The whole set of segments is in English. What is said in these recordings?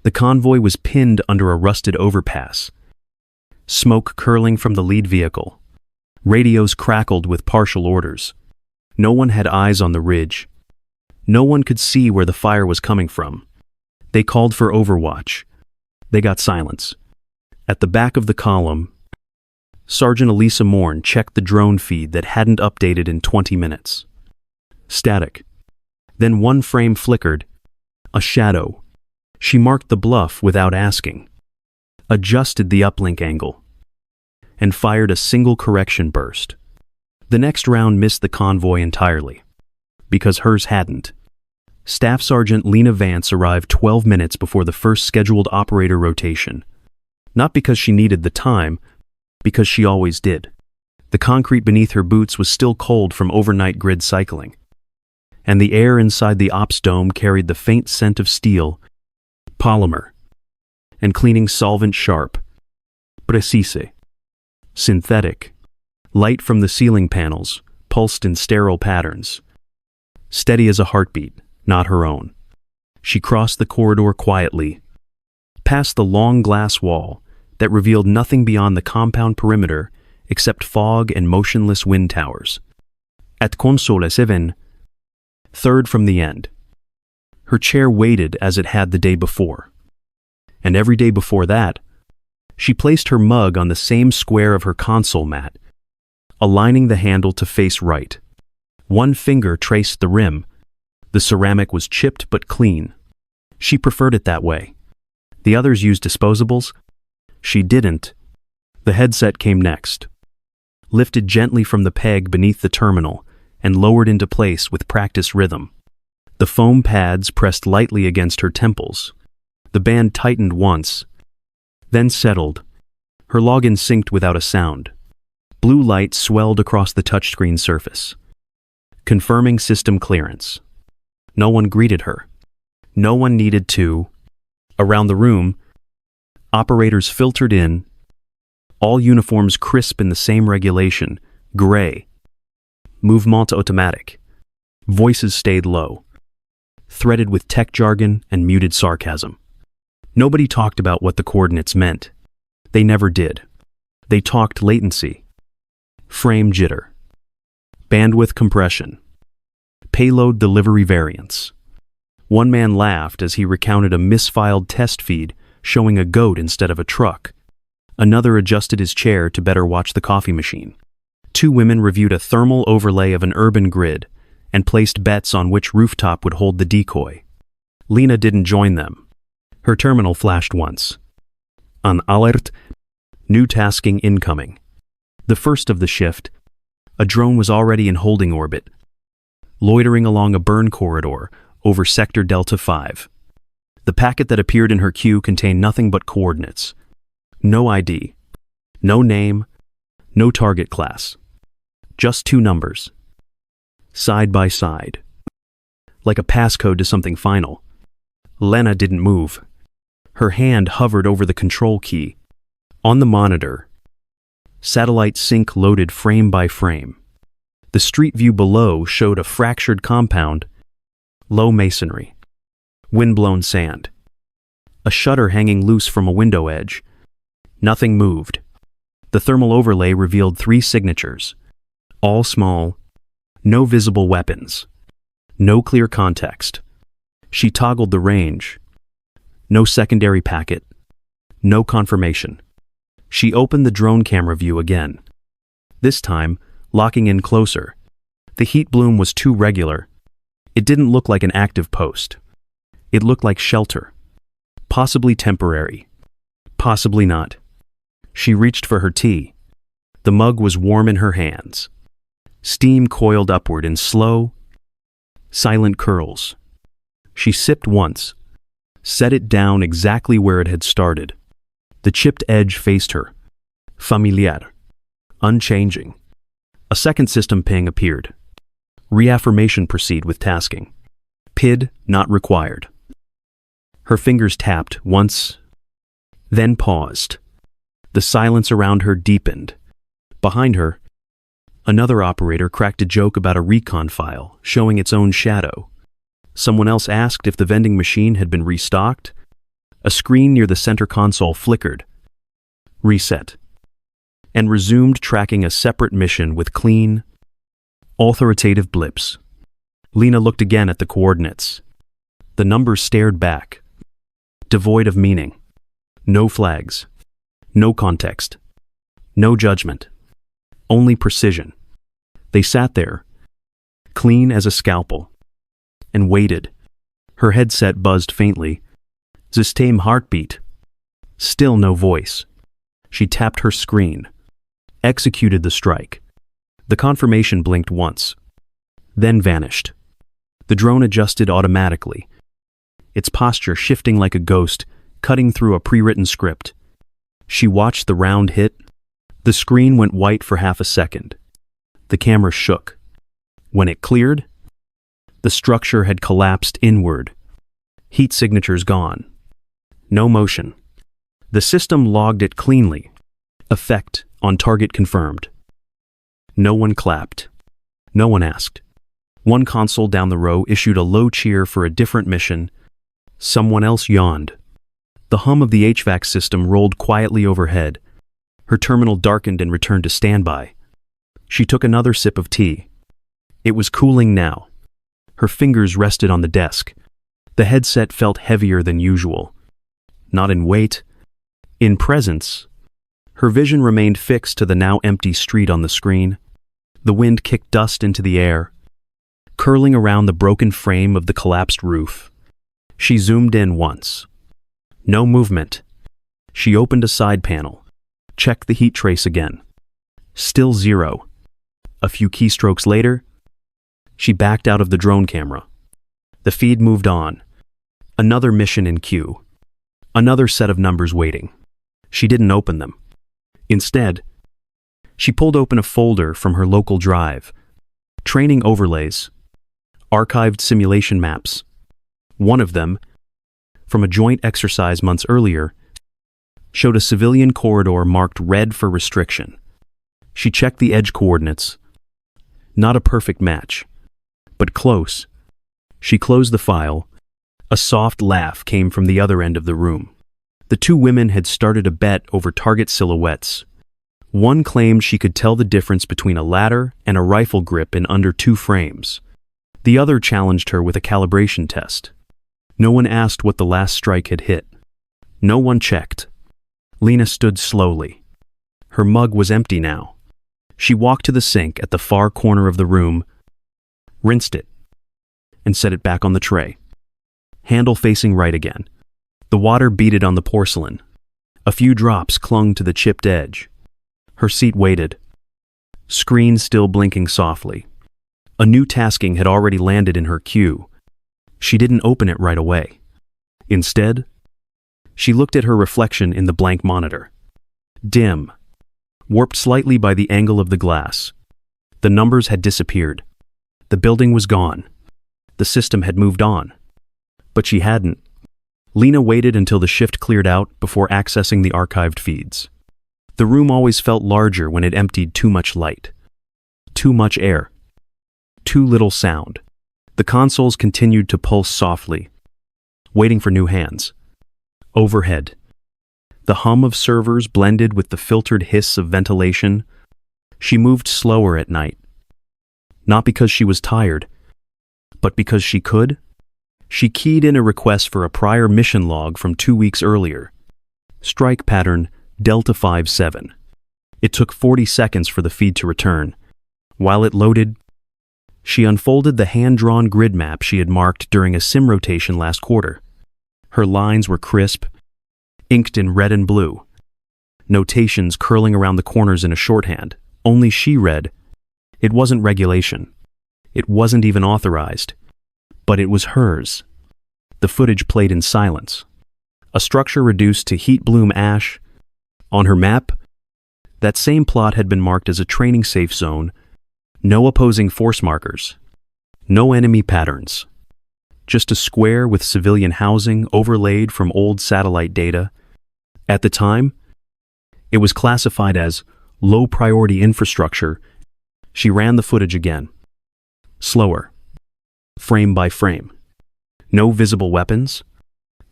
The convoy was pinned under a rusted overpass. Smoke curling from the lead vehicle. Radios crackled with partial orders. No one had eyes on the ridge. No one could see where the fire was coming from. They called for overwatch. They got silence. At the back of the column, Sergeant Elisa Morn checked the drone feed that hadn't updated in 20 minutes. Static. Then one frame flickered. A shadow. She marked the bluff without asking, adjusted the uplink angle, and fired a single correction burst. The next round missed the convoy entirely, because hers hadn't. Staff Sergeant Lena Vance arrived 12 minutes before the first scheduled operator rotation. Not because she needed the time, because she always did. The concrete beneath her boots was still cold from overnight grid cycling, and the air inside the ops dome carried the faint scent of steel, polymer, and cleaning solvent sharp, precise, synthetic, light from the ceiling panels, pulsed in sterile patterns. Steady as a heartbeat, not her own. She crossed the corridor quietly, past the long glass wall that revealed nothing beyond the compound perimeter except fog and motionless wind towers. At console 7, third from the end. Her chair waited as it had the day before. And every day before that, she placed her mug on the same square of her console mat, aligning the handle to face right. One finger traced the rim. The ceramic was chipped but clean. She preferred it that way. The others used disposables. She didn't. The headset came next, lifted gently from the peg beneath the terminal and lowered into place with practice rhythm. The foam pads pressed lightly against her temples. The band tightened once, then settled. Her login synced without a sound. Blue light swelled across the touchscreen surface, confirming system clearance. No one greeted her. No one needed to. Around the room, operators filtered in, all uniforms crisp in the same regulation, gray. Mouvement automatic. Voices stayed low, threaded with tech jargon and muted sarcasm. Nobody talked about what the coordinates meant. They never did. They talked latency, frame jitter, bandwidth compression, payload delivery variance. One man laughed as he recounted a misfiled test feed showing a goat instead of a truck. Another adjusted his chair to better watch the coffee machine. Two women reviewed a thermal overlay of an urban grid and placed bets on which rooftop would hold the decoy. Lena didn't join them. Her terminal flashed once. On alert, new tasking incoming. The first of the shift, a drone was already in holding orbit, loitering along a burn corridor over Sector Delta 5. The packet that appeared in her queue contained nothing but coordinates. No ID, no name, no target class. Just two numbers, side by side, like a passcode to something final. Lena didn't move. Her hand hovered over the control key. On the monitor, satellite sync loaded frame by frame. The street view below showed a fractured compound, low masonry, wind-blown sand, a shutter hanging loose from a window edge. Nothing moved. The thermal overlay revealed 3 signatures, all small, no visible weapons, no clear context. She toggled the range. No secondary packet, no confirmation. She opened the drone camera view again, this time locking in closer. The heat bloom was too regular. It didn't look like an active post. It looked like shelter, possibly temporary, possibly not. She reached for her tea. The mug was warm in her hands. Steam coiled upward in slow, silent curls. She sipped once, set it down exactly where it had started. The chipped edge faced her, familiar, unchanging. A second system ping appeared. Reaffirmation proceed with tasking. PID not required. Her fingers tapped once, then paused. The silence around her deepened. Behind her, another operator cracked a joke about a recon file showing its own shadow. Someone else asked if the vending machine had been restocked. A screen near the center console flickered, reset, and resumed tracking a separate mission with clean, authoritative blips. Lena looked again at the coordinates. The numbers stared back, devoid of meaning. No flags, no context, no judgment, only precision. They sat there, clean as a scalpel, and waited. Her headset buzzed faintly. System heartbeat. Still no voice. She tapped her screen, executed the strike. The confirmation blinked once, then vanished. The drone adjusted automatically, its posture shifting like a ghost, cutting through a pre-written script. She watched the round hit. The screen went white for half a second. The camera shook. When it cleared, the structure had collapsed inward. Heat signatures gone. No motion. The system logged it cleanly. Effect on target confirmed. No one clapped. No one asked. One console down the row issued a low cheer for a different mission. Someone else yawned. The hum of the HVAC system rolled quietly overhead. Her terminal darkened and returned to standby. She took another sip of tea. It was cooling now. Her fingers rested on the desk. The headset felt heavier than usual. Not in weight, in presence. Her vision remained fixed to the now empty street on the screen. The wind kicked dust into the air, curling around the broken frame of the collapsed roof. She zoomed in once. No movement. She opened a side panel, checked the heat trace again. Still 0. A few keystrokes later, she backed out of the drone camera. The feed moved on. Another mission in queue. Another set of numbers waiting. She didn't open them. Instead, she pulled open a folder from her local drive. Training overlays. Archived simulation maps. One of them, from a joint exercise months earlier, showed a civilian corridor marked red for restriction. She checked the edge coordinates. Not a perfect match, but close. She closed the file. A soft laugh came from the other end of the room. The two women had started a bet over target silhouettes. One claimed she could tell the difference between a ladder and a rifle grip in under 2 frames. The other challenged her with a calibration test. No one asked what the last strike had hit. No one checked. Lena stood slowly. Her mug was empty now. She walked to the sink at the far corner of the room, rinsed it, and set it back on the tray. Handle facing right again. The water beaded on the porcelain. A few drops clung to the chipped edge. Her seat waited. Screen still blinking softly. A new tasking had already landed in her queue. She didn't open it right away. Instead, she looked at her reflection in the blank monitor. Dim, warped slightly by the angle of the glass. The numbers had disappeared. The building was gone. The system had moved on. But she hadn't. Lena waited until the shift cleared out before accessing the archived feeds. The room always felt larger when it emptied too much light. Too much air. Too little sound. The consoles continued to pulse softly, waiting for new hands. Overhead, the hum of servers blended with the filtered hiss of ventilation. She moved slower at night. Not because she was tired, but because she could. She keyed in a request for a prior mission log from 2 weeks earlier. Strike pattern Delta 57. It took 40 seconds for the feed to return. While it loaded, she unfolded the hand-drawn grid map she had marked during a sim rotation last quarter. Her lines were crisp, inked in red and blue. Notations curling around the corners in a shorthand. Only she read. It wasn't regulation. It wasn't even authorized. But it was hers. The footage played in silence. A structure reduced to heat bloom ash. On her map, that same plot had been marked as a training safe zone. No opposing force markers. No enemy patterns. Just a square with civilian housing overlaid from old satellite data. At the time, it was classified as low-priority infrastructure. She ran the footage again. Slower. Frame by frame. No visible weapons.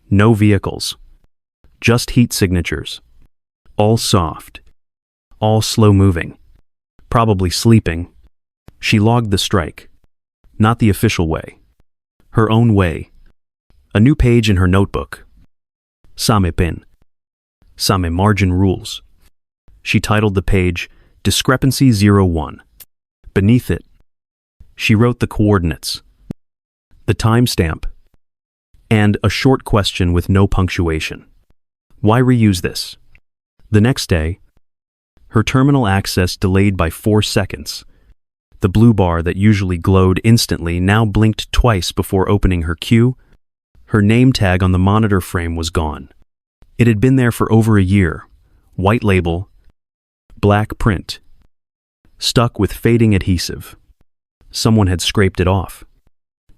No vehicles. Just heat signatures. All soft. All slow-moving. Probably sleeping. She logged the strike. Not the official way. Her own way. A new page in her notebook. Same pen. Same margin rules. She titled the page Discrepancy 01. Beneath it, she wrote the coordinates, the timestamp, and a short question with no punctuation. Why reuse this? The next day, her terminal access delayed by 4 seconds. The blue bar that usually glowed instantly now blinked twice before opening her queue. Her name tag on the monitor frame was gone. It had been there for over a year. White label, black print, stuck with fading adhesive. Someone had scraped it off.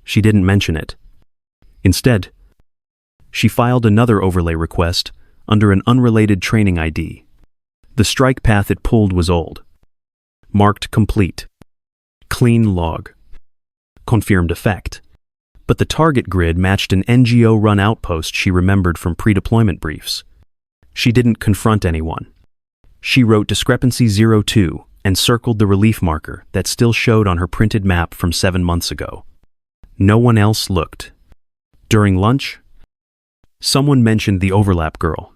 She didn't mention it. Instead, she filed another overlay request under an unrelated training ID. The strike path it pulled was old. Marked complete. Clean log. Confirmed effect. But the target grid matched an NGO-run outpost she remembered from pre-deployment briefs. She didn't confront anyone. She wrote Discrepancy 02 and circled the relief marker that still showed on her printed map from 7 months ago. No one else looked. During lunch, someone mentioned the overlap girl.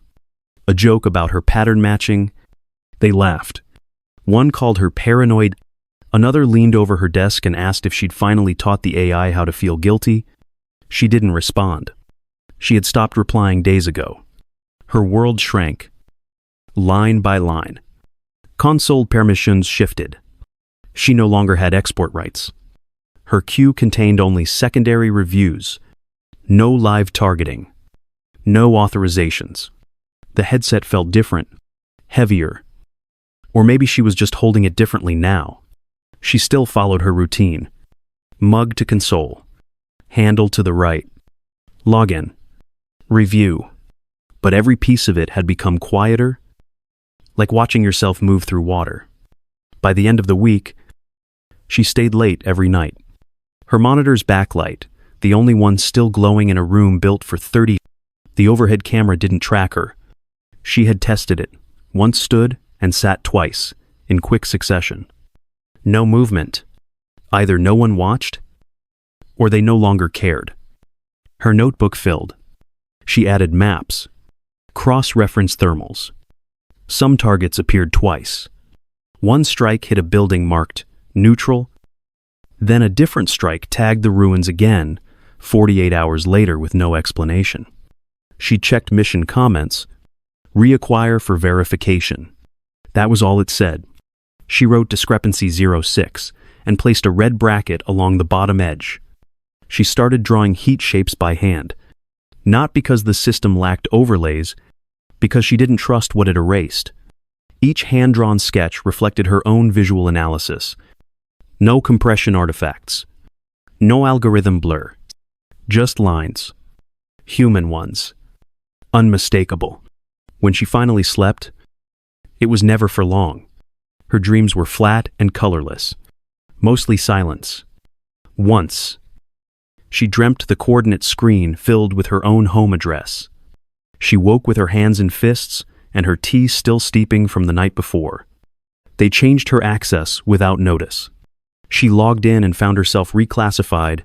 A joke about her pattern matching. They laughed. One called her paranoid. Another leaned over her desk and asked if she'd finally taught the AI how to feel guilty. She didn't respond. She had stopped replying days ago. Her world shrank, line by line. Console permissions shifted. She no longer had export rights. Her queue contained only secondary reviews, no live targeting, no authorizations. The headset felt different, heavier. Or maybe she was just holding it differently now. She still followed her routine. Mug to console. Handle to the right. Login. Review. But every piece of it had become quieter, like watching yourself move through water. By the end of the week, she stayed late every night. Her monitor's backlight, the only one still glowing in a room built for 30. The overhead camera didn't track her. She had tested it, once stood and sat twice, in quick succession. No movement. Either no one watched, or they no longer cared. Her notebook filled. She added maps, cross-reference thermals. Some targets appeared twice. One strike hit a building marked neutral, then a different strike tagged the ruins again, 48 hours later with no explanation. She checked mission comments, reacquire for verification. That was all it said. She wrote Discrepancy 06 and placed a red bracket along the bottom edge. She started drawing heat shapes by hand, not because the system lacked overlays, because she didn't trust what it erased. Each hand-drawn sketch reflected her own visual analysis. No compression artifacts. No algorithm blur. Just lines. Human ones. Unmistakable. When she finally slept, it was never for long. Her dreams were flat and colorless. Mostly silence. Once, she dreamt the coordinate screen filled with her own home address. She woke with her hands in fists and her tea still steeping from the night before. They changed her access without notice. She logged in and found herself reclassified.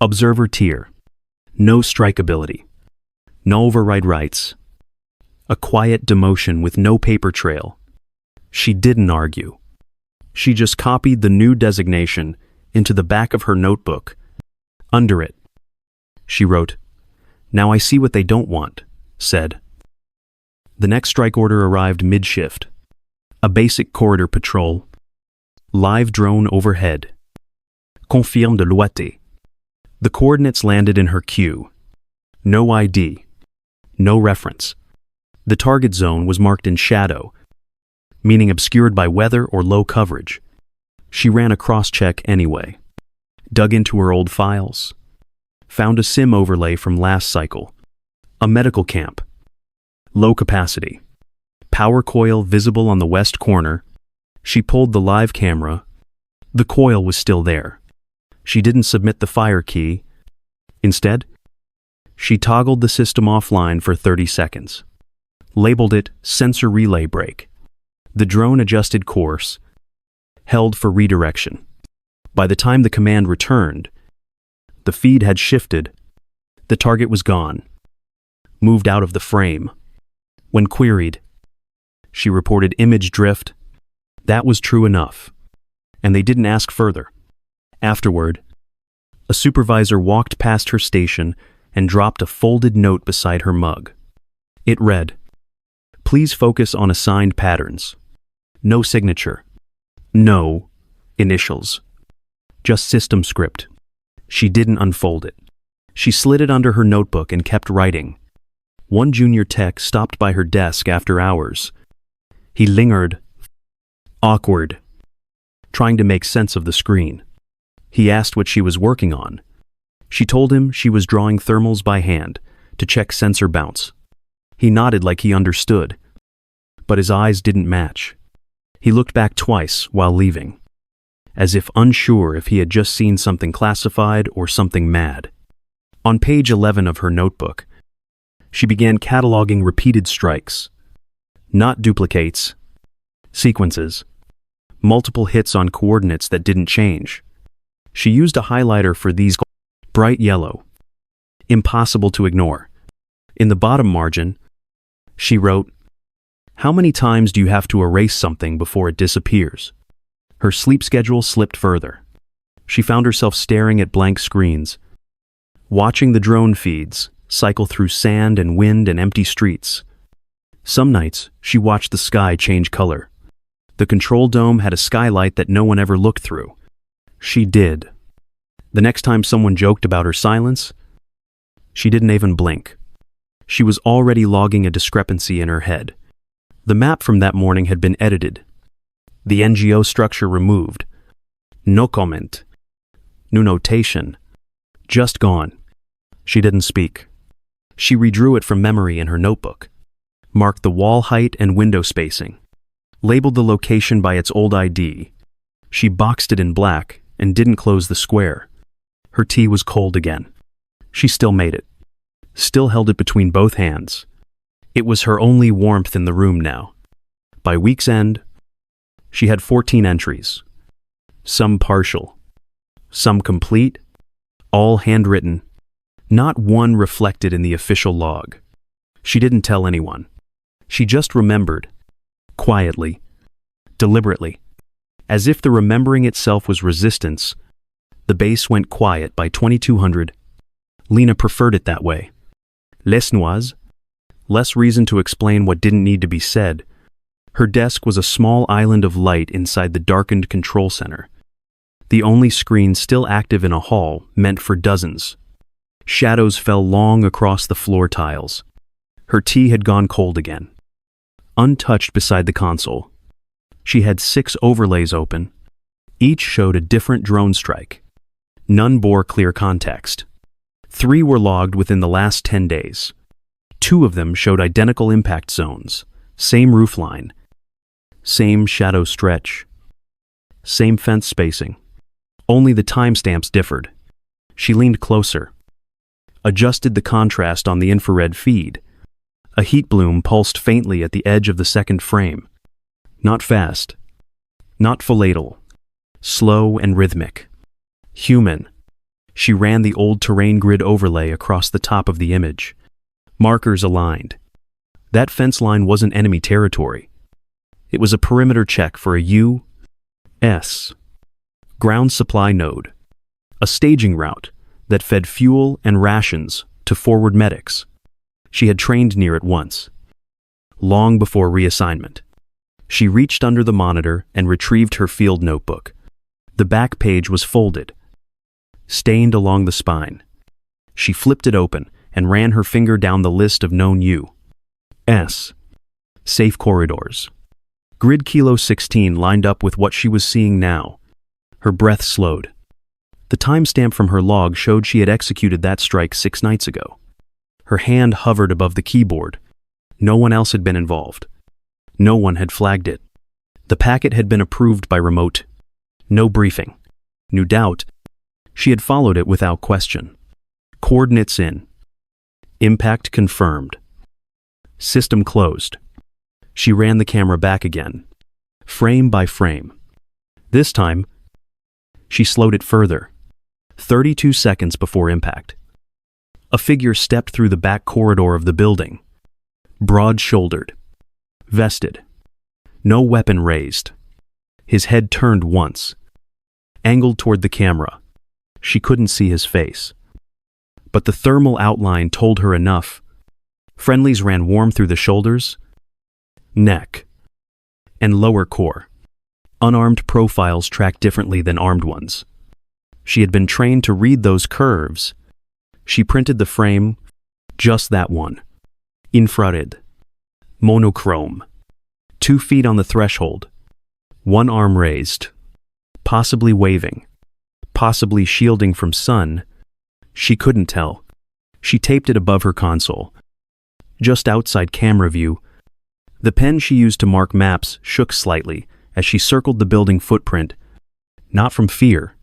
Observer tier. No strikeability. No override rights. A quiet demotion with no paper trail. She didn't argue. She just copied the new designation into the back of her notebook. Under it, she wrote, "Now I see what they don't want," said. The next strike order arrived mid-shift. A basic corridor patrol. Live drone overhead. Confirme de loité. The coordinates landed in her queue. No ID. No reference. The target zone was marked in shadow, meaning obscured by weather or low coverage. She ran a cross-check anyway. Dug into her old files. Found a SIM overlay from last cycle. A medical camp. Low capacity. Power coil visible on the west corner. She pulled the live camera. The coil was still there. She didn't submit the fire key. Instead, she toggled the system offline for 30 seconds. labeled it Sensor Relay Break. The drone adjusted course, held for redirection. By the time the command returned, the feed had shifted. The target was gone, moved out of the frame. When queried, she reported image drift. That was true enough, and they didn't ask further. Afterward, a supervisor walked past her station and dropped a folded note beside her mug. It read, "Please focus on assigned patterns. No signature. No initials. Just system script." She didn't unfold it. She slid it under her notebook and kept writing. One junior tech stopped by her desk after hours. He lingered, awkward, trying to make sense of the screen. He asked what she was working on. She told him she was drawing thermals by hand to check sensor bounce. He nodded like he understood, but his eyes didn't match. He looked back twice while leaving, as if unsure if he had just seen something classified or something mad. On page 11 of her notebook, she began cataloging repeated strikes, not duplicates, sequences, multiple hits on coordinates that didn't change. She used a highlighter for these: bright yellow, impossible to ignore. In the bottom margin, she wrote, "How many times do you have to erase something before it disappears?" Her sleep schedule slipped further. She found herself staring at blank screens, watching the drone feeds cycle through sand and wind and empty streets. Some nights, she watched the sky change color. The control dome had a skylight that no one ever looked through. She did. The next time someone joked about her silence, she didn't even blink. She was already logging a discrepancy in her head. The map from that morning had been edited. The NGO structure removed. No comment. No notation. Just gone. She didn't speak. She redrew it from memory in her notebook, marked the wall height and window spacing, labeled the location by its old ID. She boxed it in black and didn't close the square. Her tea was cold again. She still made it, still held it between both hands. It was her only warmth in the room now. By week's end, she had 14 entries, some partial, some complete, all handwritten, not one reflected in the official log. She didn't tell anyone. She just remembered, quietly, deliberately. As if the remembering itself was resistance, the base went quiet by 2200. Lena preferred it that way. Les noises, less reason to explain what didn't need to be said. Her desk was a small island of light inside the darkened control center. The only screen still active in a hall meant for dozens. Shadows fell long across the floor tiles. Her tea had gone cold again. Untouched beside the console, she had 6 overlays open. Each showed a different drone strike. None bore clear context. 3 were logged within the last 10 days. 2 of them showed identical impact zones, same roofline, same shadow stretch, same fence spacing. Only the timestamps differed. She leaned closer, adjusted the contrast on the infrared feed. A heat bloom pulsed faintly at the edge of the second frame. Not fast, not volatile, slow and rhythmic. Human. She ran the old terrain grid overlay across the top of the image. Markers aligned. That fence line wasn't enemy territory. It was a perimeter check for a U.S. ground supply node, a staging route that fed fuel and rations to forward medics. She had trained near it once, long before reassignment. She reached under the monitor and retrieved her field notebook. The back page was folded, stained along the spine. She flipped it open and ran her finger down the list of known U.S. safe corridors. Grid Kilo 16 lined up with what she was seeing now. Her breath slowed. The timestamp from her log showed she had executed that strike 6 nights ago. Her hand hovered above the keyboard. No one else had been involved. No one had flagged it. The packet had been approved by remote. No briefing. No doubt. She had followed it without question. Coordinates in. Impact confirmed. System closed. She ran the camera back again, frame by frame. This time, she slowed it further, 32 seconds before impact. A figure stepped through the back corridor of the building, broad-shouldered, vested, no weapon raised. His head turned once, angled toward the camera. She couldn't see his face, but the thermal outline told her enough. Friendlies ran warm through the shoulders, neck, and lower core. Unarmed profiles tracked differently than armed ones. She had been trained to read those curves. She printed the frame, just that one. Infrared. Monochrome. 2 feet on the threshold. One arm raised. Possibly waving. Possibly shielding from sun. She couldn't tell. She taped it above her console. Just outside camera view, the pen she used to mark maps shook slightly as she circled the building footprint. Not from fear,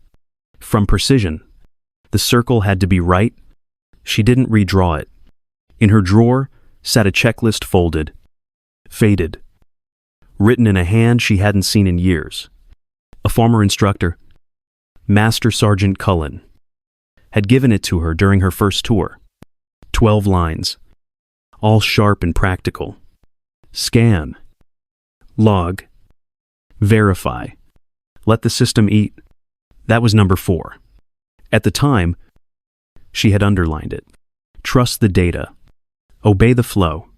from precision. The circle had to be right. She didn't redraw it. In her drawer sat a checklist folded, faded, written in a hand she hadn't seen in years. A former instructor, Master Sergeant Cullen, had given it to her during her first tour. 12 lines, all sharp and practical. Scan, log, verify, let the system eat. That was number 4. At the time, she had underlined it. Trust the data. Obey the flow.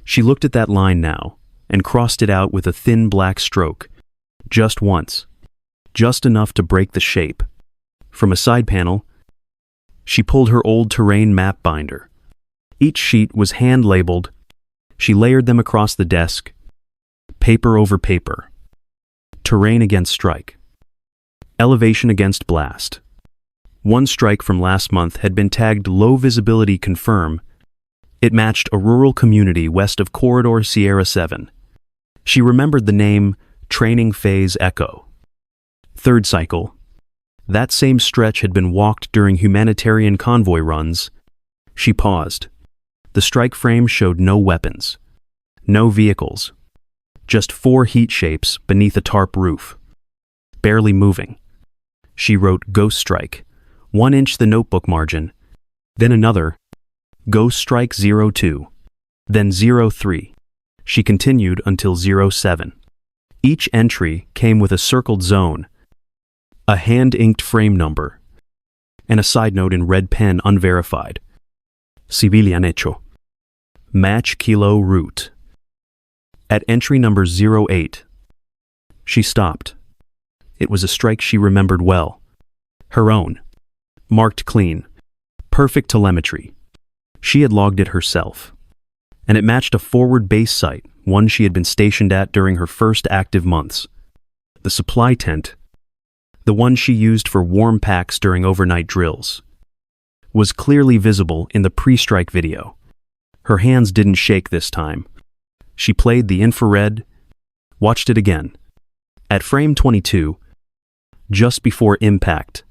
She looked at that line now and crossed it out with a thin black stroke. Just once. Just enough to break the shape. From a side panel, she pulled her old terrain map binder. Each sheet was hand-labeled. She layered them across the desk. Paper over paper. Terrain against strike. Elevation against blast. One strike from last month had been tagged low visibility confirm. It matched a rural community west of Corridor Sierra 7. She remembered the name Training Phase Echo. Third cycle. That same stretch had been walked during humanitarian convoy runs. She paused. The strike frame showed no weapons, no vehicles, just 4 heat shapes beneath a tarp roof, barely moving. She wrote Ghost Strike, 1 inch the notebook margin, then another, Ghost Strike 02, then 03. She continued until 07. Each entry came with a circled zone, a hand-inked frame number, and a side note in red pen unverified. Civilian hecho. Match kilo route. At entry number 08, she stopped. It was a strike she remembered well. Her own. Marked clean. Perfect telemetry. She had logged it herself. And it matched a forward base site, one she had been stationed at during her first active months. The supply tent, the one she used for warm packs during overnight drills, was clearly visible in the pre-strike video. Her hands didn't shake this time. She played the infrared, watched it again. At frame 22, just before impact,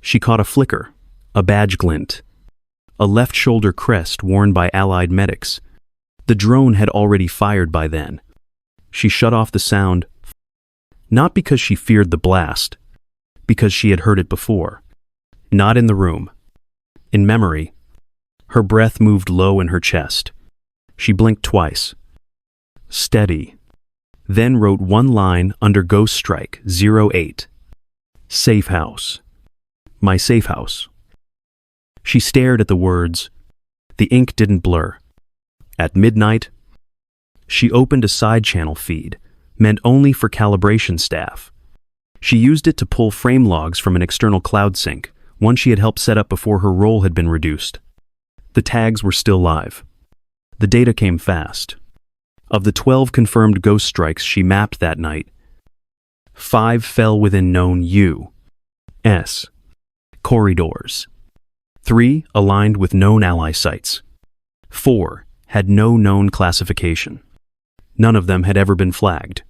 she caught a flicker, a badge glint, a left shoulder crest worn by Allied medics. The drone had already fired by then. She shut off the sound, not because she feared the blast, because she had heard it before. Not in the room. In memory, her breath moved low in her chest. She blinked twice. Steady. Then wrote 1 line under Ghost Strike 08. Safehouse. My safe house. She stared at the words. The ink didn't blur. At midnight, she opened a side channel feed, meant only for calibration staff. She used it to pull frame logs from an external cloud sync, one she had helped set up before her role had been reduced. The tags were still live. The data came fast. Of the 12 confirmed ghost strikes she mapped that night, 5 fell within known U.S. corridors. 3 aligned with known ally sites. 4 had no known classification. None of them had ever been flagged.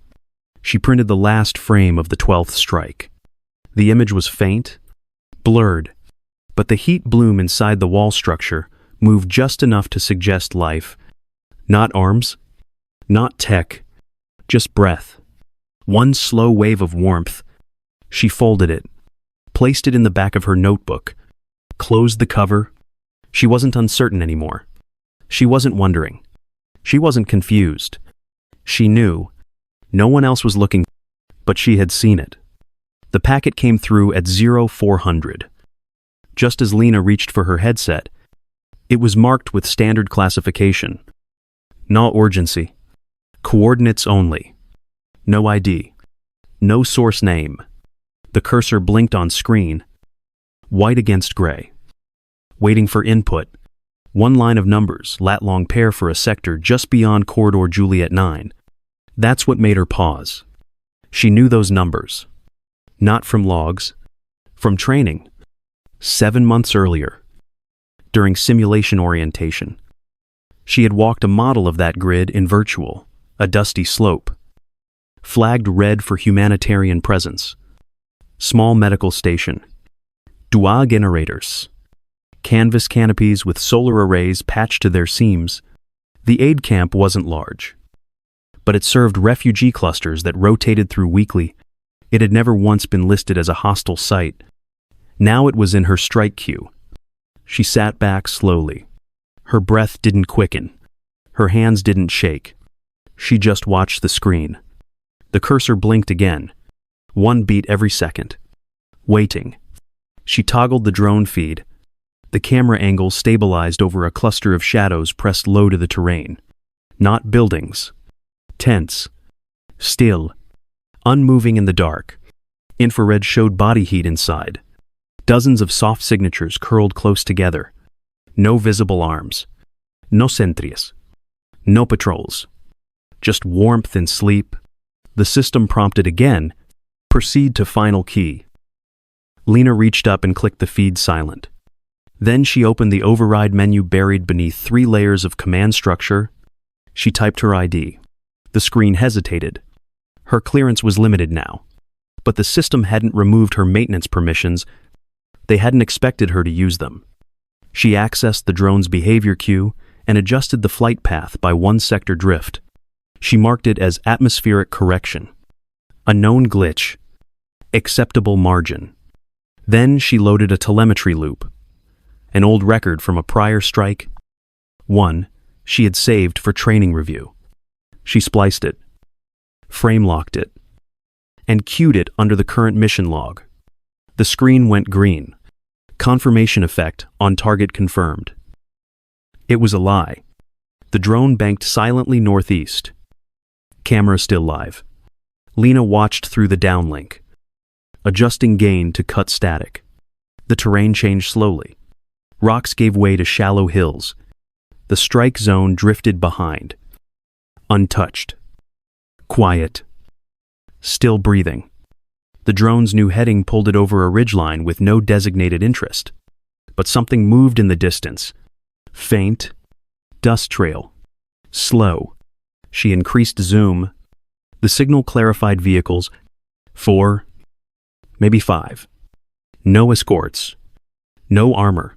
She printed the last frame of the 12th strike. The image was faint, blurred, but the heat bloom inside the wall structure moved just enough to suggest life. Not arms, not tech, just breath. One slow wave of warmth. She folded it, placed it in the back of her notebook, closed the cover. She wasn't uncertain anymore. She wasn't wondering. She wasn't confused. She knew. No one else was looking, but she had seen it. The packet came through at 0400. Just as Lena reached for her headset, it was marked with standard classification. No urgency. Coordinates only. No ID. No source name. The cursor blinked on screen. White against gray. Waiting for input. One line of numbers, lat-long pair for a sector just beyond corridor Juliet 9. That's what made her pause. She knew those numbers. Not from logs. From training. 7 months earlier. During simulation orientation. She had walked a model of that grid in virtual, a dusty slope. Flagged red for humanitarian presence. Small medical station. Dual generators. Canvas canopies with solar arrays patched to their seams. The aid camp wasn't large, but it served refugee clusters that rotated through weekly. It had never once been listed as a hostile site. Now it was in her strike queue. She sat back slowly. Her breath didn't quicken. Her hands didn't shake. She just watched the screen. The cursor blinked again. One beat every second. Waiting. She toggled the drone feed. The camera angle stabilized over a cluster of shadows pressed low to the terrain. Not buildings. Tense. Still. Unmoving in the dark. Infrared showed body heat inside. Dozens of soft signatures curled close together. No visible arms. No sentries. No patrols. Just warmth and sleep. The system prompted again. Proceed to final key. Lena reached up and clicked the feed silent. Then she opened the override menu buried beneath 3 layers of command structure. She typed her ID. The screen hesitated. Her clearance was limited now. But the system hadn't removed her maintenance permissions. They hadn't expected her to use them. She accessed the drone's behavior queue and adjusted the flight path by 1 sector drift. She marked it as atmospheric correction. A known glitch. Acceptable margin. Then she loaded a telemetry loop. An old record from a prior strike. One she had saved for training review. She spliced it. Frame locked it. And queued it under the current mission log. The screen went green. Confirmation effect on target confirmed. It was a lie. The drone banked silently northeast. Camera still live. Lena watched through the downlink, adjusting gain to cut static. The terrain changed slowly. Rocks gave way to shallow hills. The strike zone drifted behind. Untouched. Quiet. Still breathing. The drone's new heading pulled it over a ridgeline with no designated interest. But something moved in the distance. Faint. Dust trail. Slow. She increased zoom. The signal clarified vehicles. 4. Maybe 5. No escorts. No armor.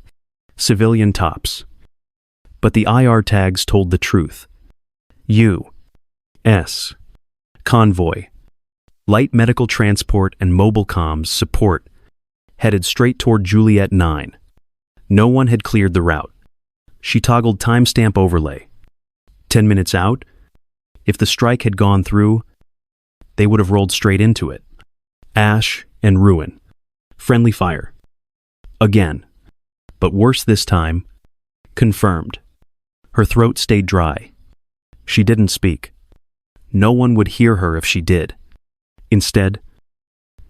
Civilian tops. But the IR tags told the truth. U.S. Convoy. Light medical transport and mobile comms support. Headed straight toward Juliet 9. No one had cleared the route. She toggled timestamp overlay. 10 minutes out. If the strike had gone through, they would have rolled straight into it. Ash and ruin. Friendly fire. Again. But worse this time. Confirmed. Her throat stayed dry. She didn't speak. No one would hear her if she did. Instead,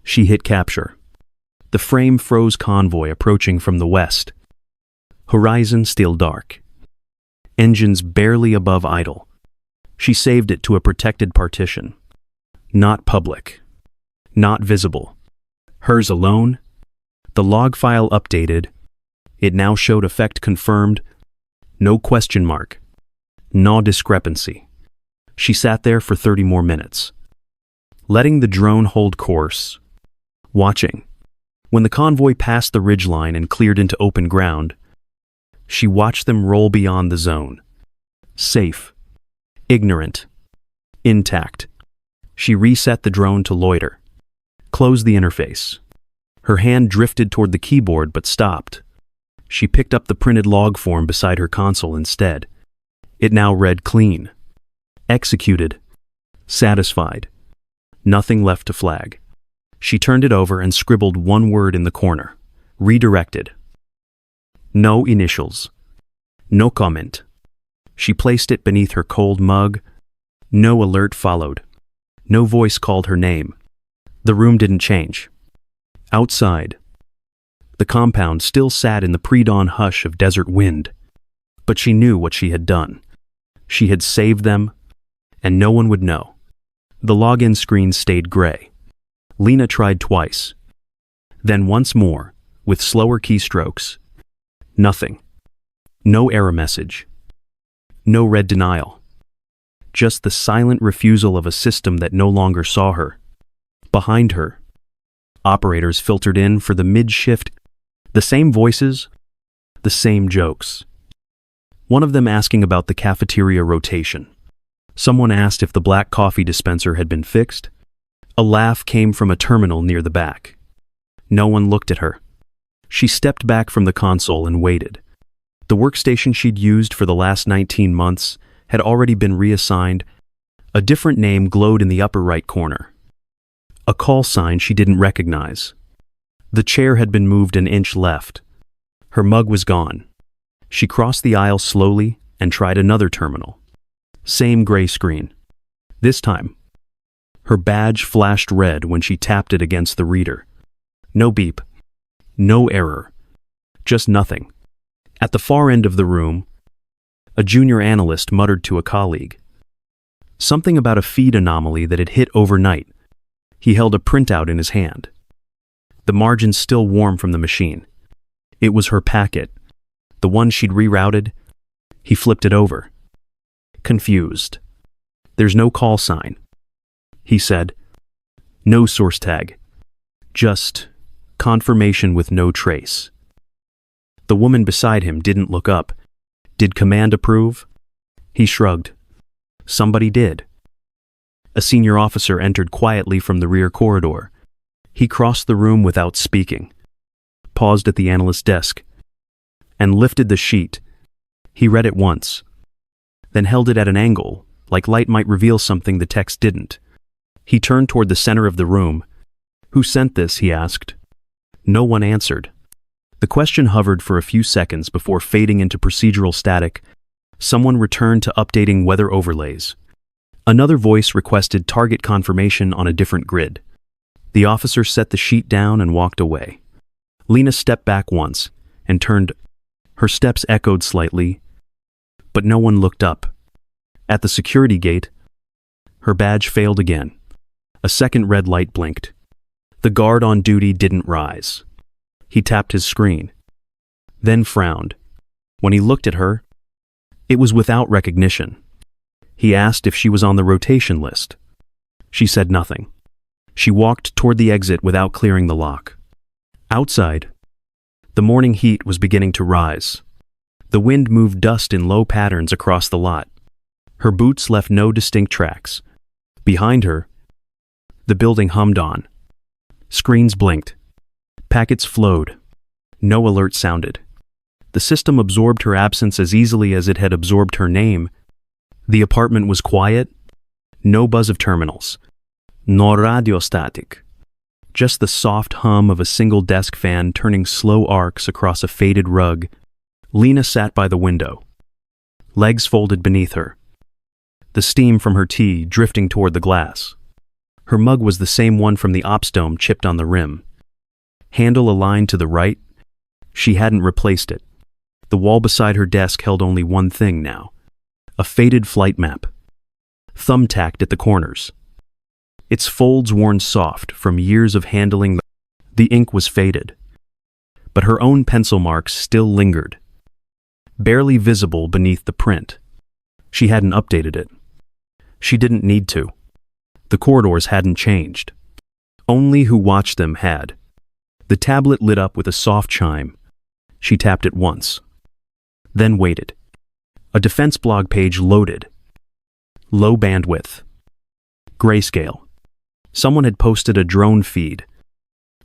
she hit capture. The frame froze convoy approaching from the west. Horizon still dark. Engines barely above idle. She saved it to a protected partition. Not public. Not visible. Hers alone. The log file updated. It now showed effect confirmed. No question mark. No discrepancy. She sat there for 30 more minutes. Letting the drone hold course. Watching. When the convoy passed the ridgeline and cleared into open ground, she watched them roll beyond the zone. Safe. Ignorant. Intact. She reset the drone to loiter. Closed the interface. Her hand drifted toward the keyboard but stopped. She picked up the printed log form beside her console instead. It now read clean. Executed. Satisfied. Nothing left to flag. She turned it over and scribbled one word in the corner. Redirected. No initials. No comment. She placed it beneath her cold mug. No alert followed. No voice called her name. The room didn't change. Outside, the compound still sat in the pre-dawn hush of desert wind. But she knew what she had done. She had saved them, and no one would know. The login screen stayed gray. Lena tried twice. Then once more, with slower keystrokes. Nothing. No error message. No red denial. Just the silent refusal of a system that no longer saw her. Behind her, operators filtered in for the mid-shift. The same voices, the same jokes. One of them asking about the cafeteria rotation. Someone asked if the black coffee dispenser had been fixed. A laugh came from a terminal near the back. No one looked at her. She stepped back from the console and waited. The workstation she'd used for the last 19 months had already been reassigned. A different name glowed in the upper right corner. A call sign she didn't recognize. The chair had been moved an inch left. Her mug was gone. She crossed the aisle slowly and tried another terminal. Same gray screen. This time, her badge flashed red when she tapped it against the reader. No beep. No error. Just nothing. At the far end of the room, a junior analyst muttered to a colleague. Something about a feed anomaly that had hit overnight. He held a printout in his hand. The margins still warm from the machine. It was her packet, the one she'd rerouted. He flipped it over. Confused. There's no call sign. He said. No source tag. Just confirmation with no trace. The woman beside him didn't look up. Did command approve? He shrugged. Somebody did. A senior officer entered quietly from the rear corridor. He crossed the room without speaking, paused at the analyst's desk, and lifted the sheet. He read it once, then held it at an angle, like light might reveal something the text didn't. He turned toward the center of the room. Who sent this? He asked. No one answered. The question hovered for a few seconds before fading into procedural static. Someone returned to updating weather overlays. Another voice requested target confirmation on a different grid. The officer set the sheet down and walked away. Lena stepped back once and turned. Her steps echoed slightly, but no one looked up. At the security gate, her badge failed again. A second red light blinked. The guard on duty didn't rise. He tapped his screen, then frowned. When he looked at her, it was without recognition. He asked if she was on the rotation list. She said nothing. She walked toward the exit without clearing the lock. Outside, the morning heat was beginning to rise. The wind moved dust in low patterns across the lot. Her boots left no distinct tracks. Behind her, the building hummed on. Screens blinked. Packets flowed. No alert sounded. The system absorbed her absence as easily as it had absorbed her name. The apartment was quiet. No buzz of terminals. No radio static. Just the soft hum of a single desk fan turning slow arcs across a faded rug. Lena sat by the window, legs folded beneath her, the steam from her tea drifting toward the glass. Her mug was the same one from the ops dome chipped on the rim. Handle aligned to the right. She hadn't replaced it. The wall beside her desk held only one thing now, a faded flight map, thumbtacked at the corners. Its folds worn soft from years of handling. The ink was faded, but her own pencil marks still lingered, barely visible beneath the print. She hadn't updated it. She didn't need to. The corridors hadn't changed. Only who watched them had. The tablet lit up with a soft chime. She tapped it once, then waited. A defense blog page loaded. Low bandwidth. Grayscale. Someone had posted a drone feed.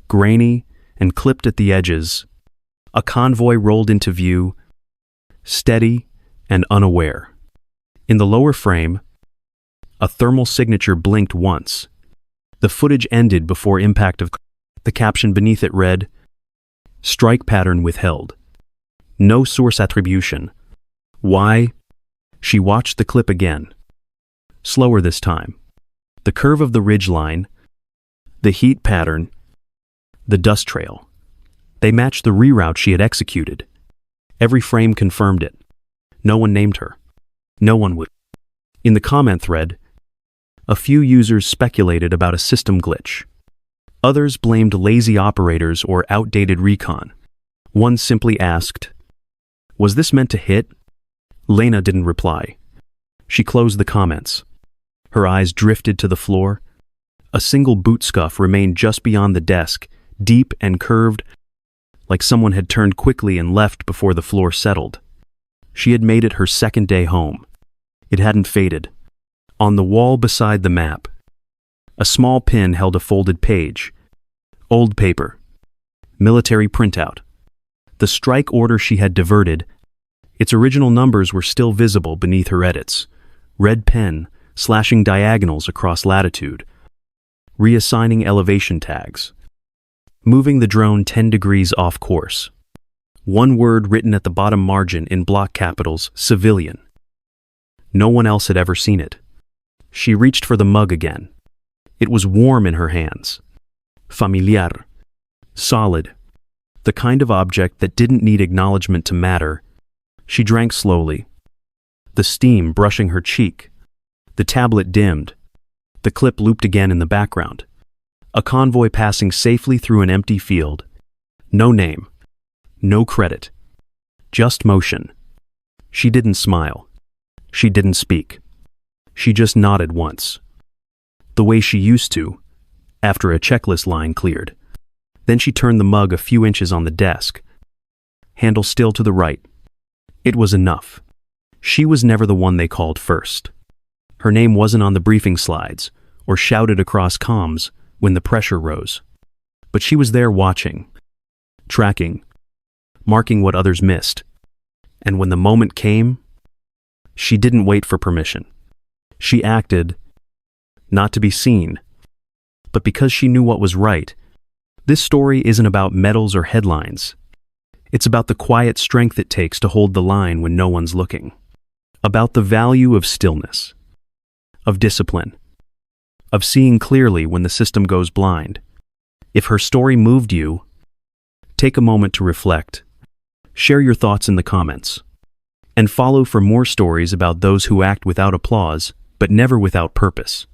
Grainy and clipped at the edges. A convoy rolled into view, steady and unaware. In the lower frame, a thermal signature blinked once. The footage ended before impact of the caption beneath it read, "Strike pattern withheld. No source attribution. Why?" She watched the clip again. Slower this time. The curve of the ridgeline, the heat pattern, the dust trail. They matched the reroute she had executed. Every frame confirmed it. No one named her. No one would. In the comment thread, a few users speculated about a system glitch. Others blamed lazy operators or outdated recon. One simply asked, "Was this meant to hit?" Lena didn't reply. She closed the comments. Her eyes drifted to the floor. A single boot scuff remained just beyond the desk, deep and curved, like someone had turned quickly and left before the floor settled. She had made it her second day home. It hadn't faded. On the wall beside the map, a small pin held a folded page. Old paper. Military printout. The strike order she had diverted. Its original numbers were still visible beneath her edits. Red pen, slashing diagonals across latitude. Reassigning elevation tags. Moving the drone 10 degrees off course. One word written at the bottom margin in block capitals, civilian. No one else had ever seen it. She reached for the mug again. It was warm in her hands. Familiar. Solid. The kind of object that didn't need acknowledgement to matter. She drank slowly. The steam brushing her cheek. The tablet dimmed. The clip looped again in the background. A convoy passing safely through an empty field. No name. No credit. Just motion. She didn't smile. She didn't speak. She just nodded once. The way she used to, after a checklist line cleared. Then she turned the mug a few inches on the desk. Handle still to the right. It was enough. She was never the one they called first. Her name wasn't on the briefing slides or shouted across comms when the pressure rose. But she was there watching, tracking, marking what others missed. And when the moment came, she didn't wait for permission. She acted, not to be seen, but because she knew what was right. This story isn't about medals or headlines. It's about the quiet strength it takes to hold the line when no one's looking. About the value of stillness, of discipline, of seeing clearly when the system goes blind. If her story moved you, take a moment to reflect. Share your thoughts in the comments. And follow for more stories about those who act without applause, but never without purpose.